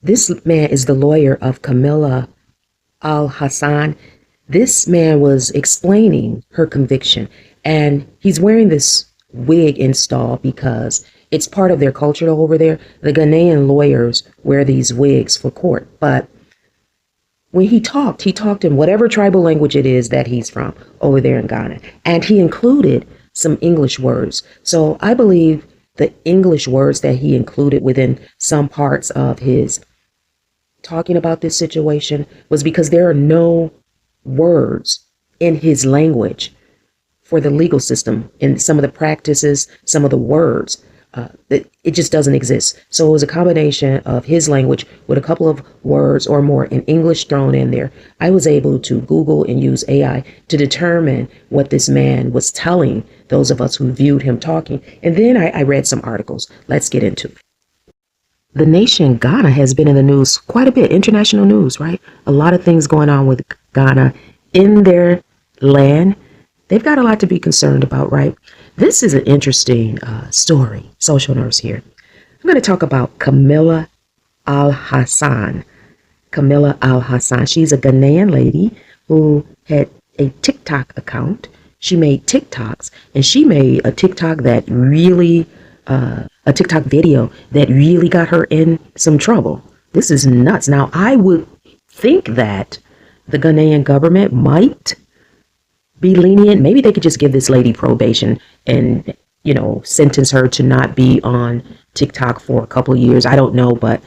This man is the lawyer of Camilla Alhansan. This man was explaining her conviction, and he's wearing this wig install because it's part of their culture over there. The Ghanaian lawyers wear these wigs for court, but when he talked in whatever tribal language it is that he's from over there in Ghana, and he included some English words. So I believe the English words that he included within some parts of his talking about this situation was because there are no words in his language for the legal system in some of the practices, some of the words. It just doesn't exist. So it was a combination of his language with a couple of words or more in English thrown in there. I was able to Google and use AI to determine what this man was telling those of us who viewed him talking. And then I read some articles. Let's get into it. The nation Ghana has been in the news quite a bit, international news, right? A lot of things going on with Ghana in their land. They've got a lot to be concerned about, right? This is an interesting story, social nurse here. I'm going to talk about Camilla Alhansan. Camilla Alhansan. She's a Ghanaian lady who had a TikTok account. She made TikToks, and she made a TikTok that really a TikTok video that really got her in some trouble. This is nuts. Now, I would think that the Ghanaian government might be lenient. Maybe they could just give this lady probation and, sentence her to not be on TikTok for a couple of years. I don't know, but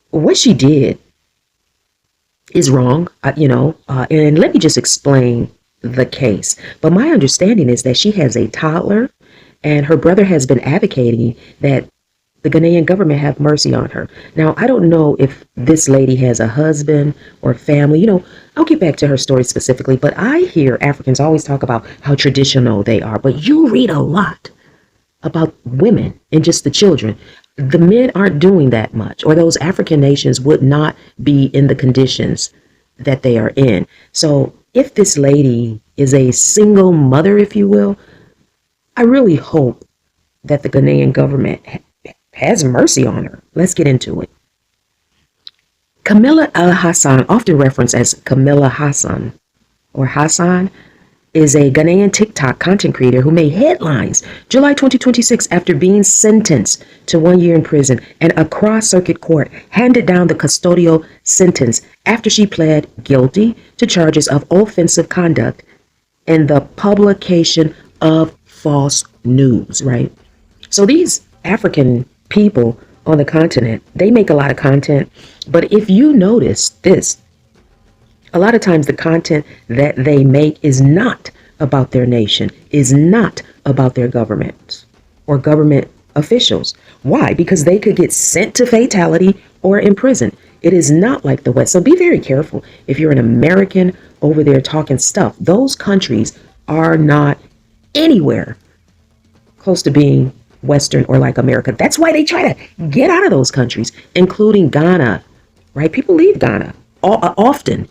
what she did is wrong, and let me just explain the case. But my understanding is that she has a toddler, and her brother has been advocating that the Ghanaian government have mercy on her. Now, I don't know if this lady has a husband or family. I'll get back to her story specifically, but I hear Africans always talk about how traditional they are. But you read a lot about women and just the children. The men aren't doing that much, or those African nations would not be in the conditions that they are in. So if this lady is a single mother, if you will, I really hope that the Ghanaian government has mercy on her. Let's get into it. Camilla Alhansan, often referenced as Camilla Hassan or Hassan, is a Ghanaian TikTok content creator who made headlines July 2026 after being sentenced to 1 year in prison, and a cross-circuit court handed down the custodial sentence after she pled guilty to charges of offensive conduct and the publication of false news, right? So these African people on the continent, they make a lot of content, but if you notice this, a lot of times the content that they make is not about their nation, is not about their government or government officials. Why? Because they could get sent to fatality or in prison. It is not like the West. So be very careful if you're an American over there talking stuff. Those countries are not anywhere close to being Western or like America. That's why they try to get out of those countries, including Ghana, right? People leave Ghana often,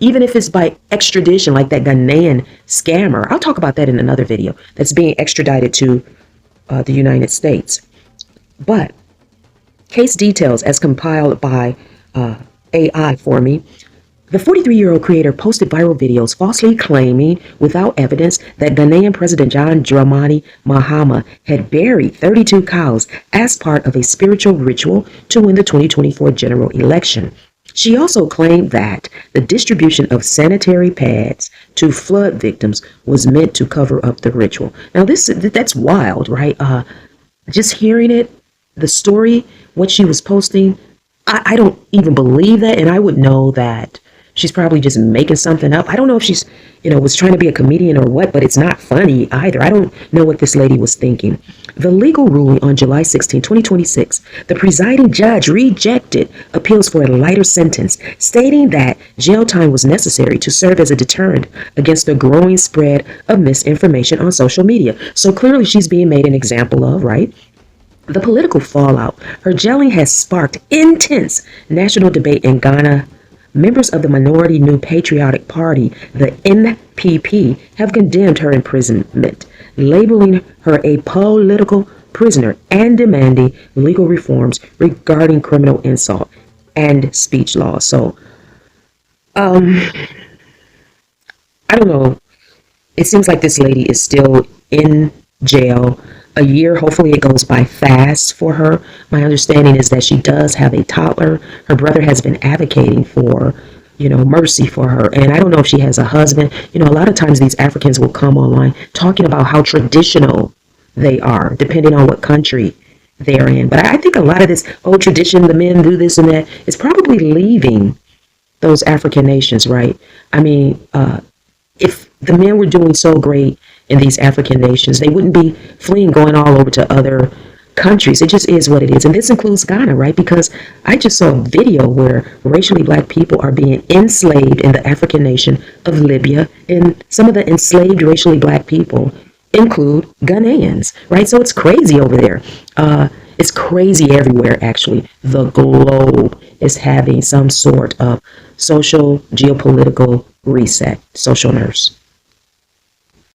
even if it's by extradition, like that Ghanaian scammer. I'll talk about that in another video that's being extradited to the United States. But case details as compiled by AI for me. The 43-year-old creator posted viral videos falsely claiming, without evidence, that Ghanaian President John Mahama had buried 32 cows as part of a spiritual ritual to win the 2024 general election. She also claimed that the distribution of sanitary pads to flood victims was meant to cover up the ritual. Now, that's wild, right? Just hearing it, the story, what she was posting, I don't even believe that, and I would know that she's probably just making something up. I don't know if she's, was trying to be a comedian or what, but it's not funny either. I don't know what this lady was thinking. The legal ruling on July 16, 2026, the presiding judge rejected appeals for a lighter sentence, stating that jail time was necessary to serve as a deterrent against the growing spread of misinformation on social media. So clearly she's being made an example of, right? The political fallout. Her jailing has sparked intense national debate in Ghana. Members of the minority New Patriotic Party, the NPP, have condemned her imprisonment, labeling her a political prisoner and demanding legal reforms regarding criminal insult. and speech laws. So, um, I don't know. It seems like this lady is still in jail. A year, hopefully it goes by fast for her. My understanding is that she does have a toddler. Her brother has been advocating for, mercy for her. And I don't know if she has a husband. A lot of times these Africans will come online talking about how traditional they are, depending on what country they're in. But I think a lot of this old tradition, the men do this and that, is probably leaving those African nations, right? I mean, if the men were doing so great in these African nations, they wouldn't be fleeing, going all over to other countries. It just is what it is. And this includes Ghana, right? Because I just saw a video where racially black people are being enslaved in the African nation of Libya. And some of the enslaved racially black people include Ghanaians, right? So it's crazy over there. It's crazy everywhere, actually. The globe is having some sort of social, geopolitical reset. Social nurse.